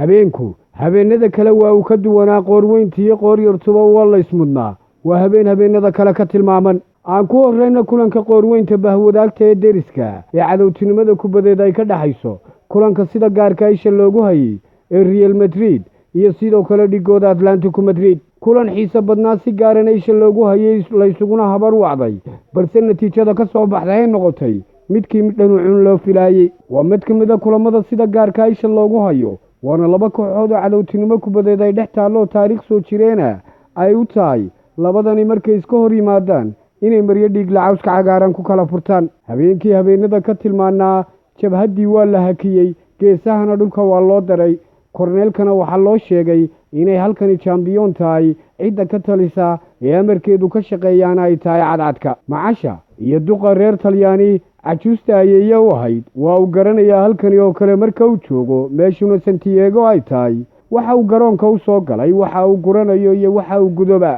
habeenku habeenada kale waa uu ka duwanaa qoorweyntiiyo qooryartuba waa la ismudnaa waa habeenada kale ka tilmaaman aan ku horreyna kulanka qoorweynta bahwadaagta ee deriska ee cadowtinimada kubadeed ay ka dhaxayso kulanka sida gaarka isha loogu hayay ee Real Madrid iyo sidoo kale dhigooda Atlantico Madrid kulan xiiso badnaa si gaaran isha loogu hayay la isuguna habar wacday balse natiijada ka soo baxday ay noqotay midkii dhanuucun loo filaayay waa mid ka mid ah kulamada sida gaarka isha loogu hayo waana laba kooxood oo cadowtinimo kubadeed ay dhex taallo taariikh soo jireena ay u tahay labadani markay iska hor yimaadaan inay maryo dhiig lacawska cagaaran ku kala furtaan habeenkii habeenada ka tilmaanaa jabhaddii waa la hakiyey geesahana dhulka waa loo daray korneelkana waxaa loo sheegay inay halkani jambiyoon tahay cidda ka talisa ee amarkeedu ka shaqeeyaana ay tahay cadcadka macasha iyo duqa reer talyaani cajuusta ayeeya u ahayd waa uu garanayaa halkani oo kale marka uu joogo meeshuna santiago ay tahay waxa uu garoonka u soo galay waxa uu guranayo iyo waxa uu gudoba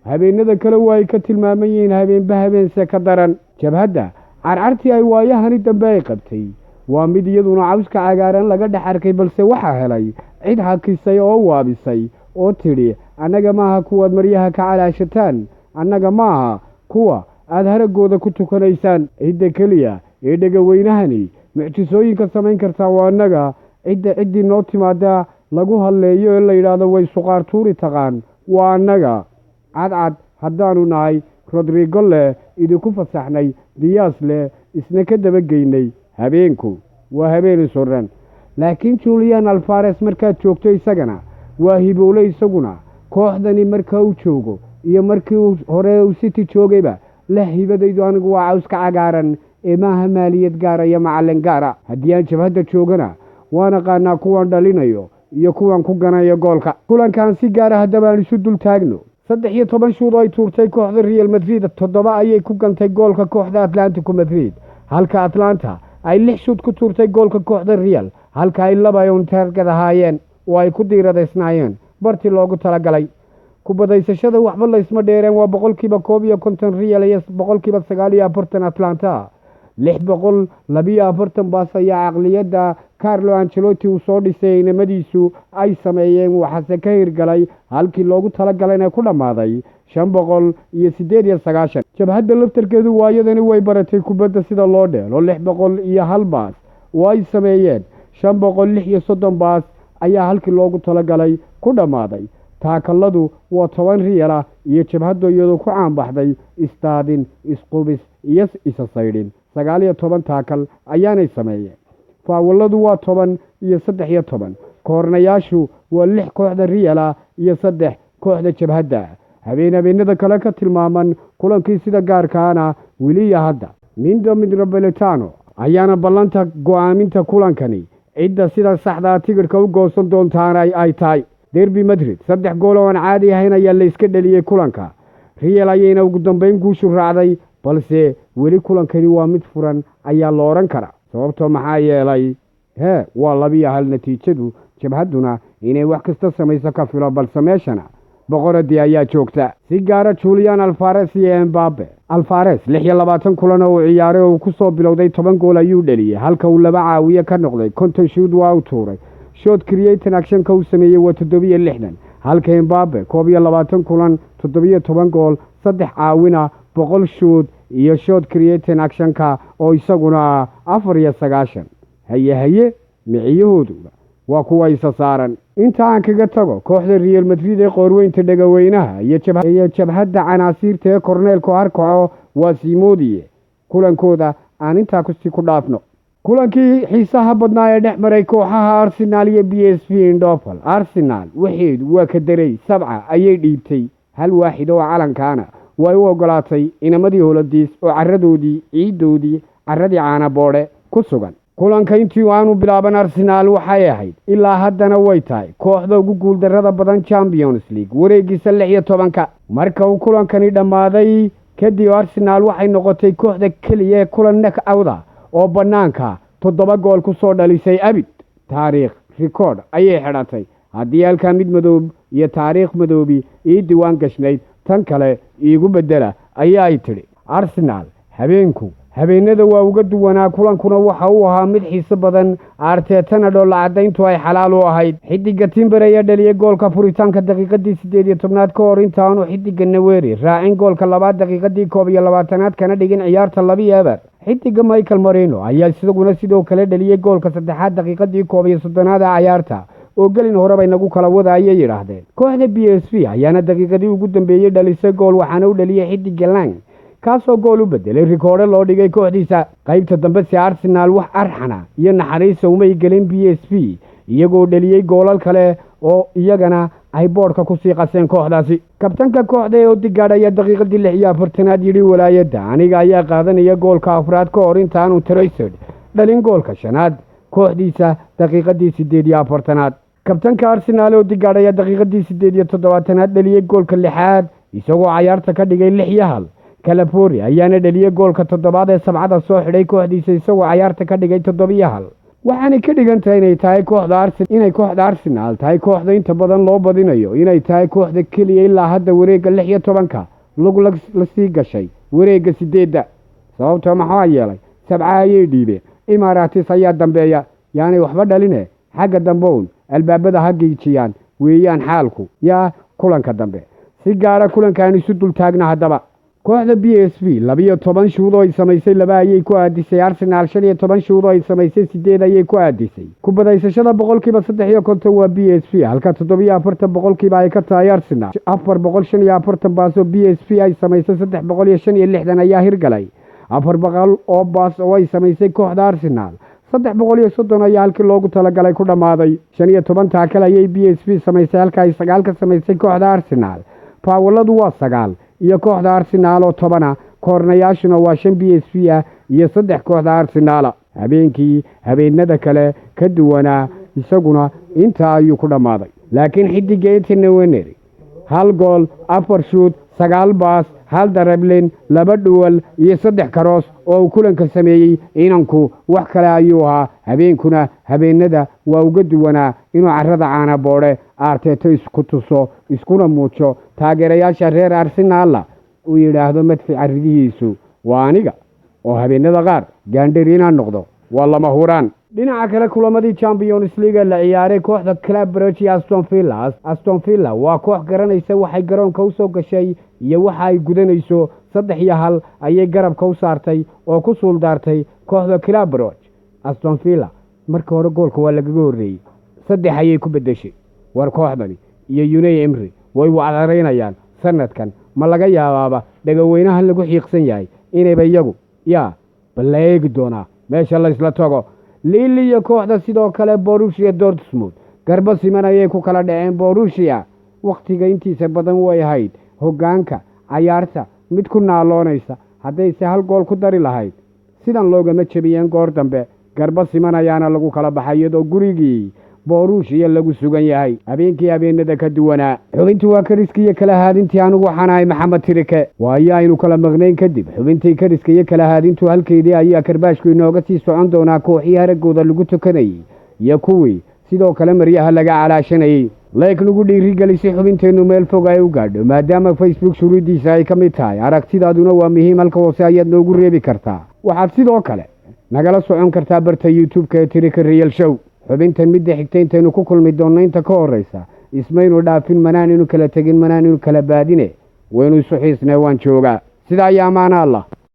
habeenada kale waa ay ka tilmaaman yihiin habeense ka daran jabhadda carcartii ay waayahani dambe ay qabtay waa mid iyaduna cawska cagaaran laga dhex arkay balse waxaa helay cid hakisay oo waabisay oo tidhi annaga maaha kuwaad maryaha ka calaashataan annaga maaha kuwa aad haragooda ku tukanaysaan cidda keliya ee dhegaweynahani mucjisooyinka samayn kartaa waa annaga ciddii noo timaada lagu hadleeyo ee la yidhaahdo way suqaar tuuri taqaan waa annaga cadcad haddaanu nahay rodrigo leh idinku fasaxnay diyaas leh isna ka dabageynay habeenku waa habeen isoran laakiin Julian Alvarez markaad joogto isagana waa hibowle isaguna kooxdani marka uu joogo iyo markii hore uu City joogayba la hibadaydu anigu waa cawska cagaaran ee maaha maaliyad gaar iyo macallin gaara haddii aan jabhadda joogana waan qaanaa kuwan dhalinayo iyo kuwan ku ganayo goolka kulankan si gaar ah haddaba aan isu dul taagno 13 shuud ay tuurtay kooxda Real Madrid 7 ayay ku gantay goolka kooxda Atlantico Madrid halka Atlanta ay 6 shuud ku tuurtay goolka kooxda Real halka ay 2 ay target ahaayeen oo ay ku diiradaysnaayeen bartii loogu talagalay kubadaysashada waxba la isma dheereen waa 150% Real iyo 49% Atlanta 642 baas ayaa aqliyada Carlo Ancelotti uu soo dhisay inamadiisu ay sameeyeen waxaase ka hirgalay halkii loogu talagalay inay ku dhamaaday 598 jabhadda laftarkeedu waayadani way baratay kubadda sida loo dheelo 601 baas oo ay sameeyeen 536 baas ayaa halkii loogu talagalay ku dhamaaday taakalladu waa 10 Real ah iyo jabhadda iyadoo ku caan baxday istaadin isqubis iyo isa saydhin 19 taakal ayaanay sameeyeen faawaladu waa 10 iyo 13 koornayaashu waa 6 kooxda Real ah iyo 3 kooxda jabhadda habeenada kale ka tilmaaman kulankii sida gaarkaana wili hadda Mindo Metropolitano ayaana ballanta go'aaminta kulankani cidda sida saxda tigirka u goosan doontaan ay tahay Derby Madrid 3 gool oo aan caadi ahayn ayaa la iska dhaliyay kulanka Real ayayna ugu dambeyn guushu raacday balse weli kulankani waa mid furan ayaa la oran karaa sababtoo maxaa yeelay waa 2-1 natiijadu jabhadduna inay wax kasta samayso ka filo balse meeshana boqoradii ayaa joogta si gaara Julian Alvarez iyo Mbappe Alvarez 26 kulan oo ciyaaray oo ku soo bilowday 10 gool ayuu dhaliyay halka uu 2 caawiye ka noqday konton shoot waa u tuuray shot creating action ka uu sameeyay waa 760 halka Mbappe 22 kulan 17 gool 3 caawina 100 shoot iyo shot creating action ka oo isaguna 94 haye miciyahoodu waa kuwa isa saaran inta aan kaga tago kooxda Real Madrid ee qoorweynta dhagaweynaha iyo jabhadda canaasiirta ee korneelku arkaco waa Simodiye kulankooda aan intaa ku dhaafno kulankii xiisaha badnaa ee dhex maray kooxaha Arsenal iyo PSV Eindhoven Arsenal waxeedu waa ka daray 7 ayay dhiibtay hal waaxid oo calankaana way u ogolaatay inamadii Hollandiis oo caradoodii ciidoodii caradii caana boode ku sugan kulanka intii aanu bilaaban Arsenal waxay ahayd ilaa haddana way tahay kooxda ugu guuldarrada badan Champions League wareegiisa 16 marka uu kulankani dhamaaday kadib Arsenal waxay noqotay kooxda kaliya ee kulan knock-out oo banaanka 7 gool ku soo dhalisay abid taariikh record ayay xidhatay haddii halka mid madoob iyo taariikh madoobi ii diiwaan gashnayd tan kale iigu bedela ayaa ay tiri Arsenal habeenku habeenada waa uga duwanaa kulankuna waxa uu ahaa mid xiiso badan. Artetana dhoolla cadayntu ay xalaal u ahayd. Xidiga Timber ayaa dhaliyay goolka furitaanka daqiiqadii 18aad ka hor intaanu xidiga Neweri raacin goolka labaad daqiiqadii 21aad kana dhigin ciyaarta 2-0. xidiga Michael Merino ayaa isaguna sidoo kale dhaliyay goolka saddexaad daqiiqadii 31aad ciyaarta oo gelin hore bay nagu kala wadaayay yiraahdeen. Kooxda PSV ayaana daqiiqadii ugu dambeeyay dhalisay gool waxaana uu dhaliyay xidiga Lang kaasoo gool u bedelay rikoodho loo dhigay kooxdiisa. Qaybta dambe si Arsenal wax arxana iyo naxariis umay gelin PSV iyagoo dhaliyay goolal kale oo iyagana ay boodhka ku sii qaseen kooxdaasi. Kabtanka kooxda ee Odegaard ayaa daqiiqadii 46aad yidhi walaayadda aniga ayaa qaadanaya goolka afraad ka hor intaanu Trossard dhalin goolka shanaad kooxdiisa daqiiqadii 48aad. kabtanka Arsenal Odegaard ayaa daqiiqadii 87aad dhaliyay goolka lixaad isagoo ciyaarta ka dhigay 6-1. Calabori ayaana dhaliyay goolka toddobaad ee sabcada soo xidhay kooxdiisa isagoo ciyaarta ka dhigay 7-1. waxaanay ka dhigan tahay inay tahay kooxda Arsenal tahay kooxda inta badan loo badinayo inay tahay kooxda keliya ilaa hadda wareegga 16 lug la sii gashay wareegga 8. sababtoo maxaa yeelay 7 ayay dhiibeen. Emirates ayaa dambeeya yaani waxba dhaline xagga damboon albaabada ha geejiyaan weeyaan xaalku yaa kulanka dambe si gaara kulankan isu dul taagna haddaba. kooxda PSV 12 shuud oo ay samaysay 2 ayay ku aadisay. Arsenal 15 shuud oo ay samaysay 8 ayay ku aadisay. ku badaysashada 53% waa PSV halka 47% ay ka tahay Arsenal. 445 baasoo PSV ay samaysay 365 ayaa hirgalay. 400 oo baas oo ay samaysay kooxda Arsenal 330 ayaa halkii loogu talagalay ku dhamaaday. 15 taakal ayay PSV samaysay halka ay 9 ka samaysay kooxda Arsenal. Faawaladu waa 9 iyo kooxda Arsenal oo 10 koornayaashuna waa 5 PSV iyo 3 kooxda Arsenal. habeenada kale ka duwanaa isaguna inta ayuu ku dhamaaday. laakiin xidiga Neweri 1 gool 4 shoot 9 baas 1 darablin 2 dhuwal iyo 3 karoos oo kulanka sameeyay inanku wax kale ayuu ahaa. habeenkuna habeenada waa uga duwanaa inuu carrada caana boode Arteta isku tuso iskuna muujo taageerayaasha reer Arsenal uu yiraahdo madfi arridihiisu waa aniga oo habeenada qaar gaandhariina noqdo waa lama huraan. dhinaca kale kulamadii Champions League la ciyaaray kooxda Club Brugge Aston Villa waa koox garanaysa waxay garoonka u soo gashay iyo waxa ay gudanayso. 3-1 ayay garabka u saartay oo ku suuldaartay kooxda Club Brugge. Aston Villa markii hore goolka waa lagaga horeeyay 3 ayay ku bedeshay. war kooxdani iyo Unai Emery way wacdareynayaan sanadkan ma laga yaabaaba dhagaweynaha lagu xiiqsan yahay inayba iyagu baleegi doonaa meesha la isla tago. Lille iyo kooxda sidoo kale Borussia Dortmund garba siman ayay ku kala dhaceen. Borussia waqtiga intiisa badan way ahayd hoggaanka ciyaarta mid ku naaloonaysa haddayse 1 gool ku dari lahayd sidan loogama jabiyeen goor dambe. garba siman ayaana lagu kala baxay iyadoo gurigii Borussia lagu sugan yahay. habeenada ka duwanaa xubintii waa kariska iyo kala haadintii anigu waxaan ahay Maxamed Tirike. waayo aynu kala maqnayn kadib xubintii kariska iyo kala haadintu halkeedii ayaa karbaashku inooga sii socon doonaa kooxii haragooda lagu tukanayay iyo kuwii sidoo kale maryaha laga calaashanayay. like nagu dhiirigelisay xubinteennu meel fog ay u gaadho maadaama Facebook shuruudiisa ay ka mid tahay. aragtidaaduna waa muhiim halka hoose ayaad noogu reebi kartaa. waxaad sidoo kale nagala socon kartaa barta YouTube-ka ee Tirike Real Show. xubintan midda xigtayntaynu ku kulmi doonno inta ka horeysa ismaynu dhaafin manaan inu kala tegin manaan inu kala baadine waynu isu xiisnee waan joogaa. sidaa ayaa amaana Allah.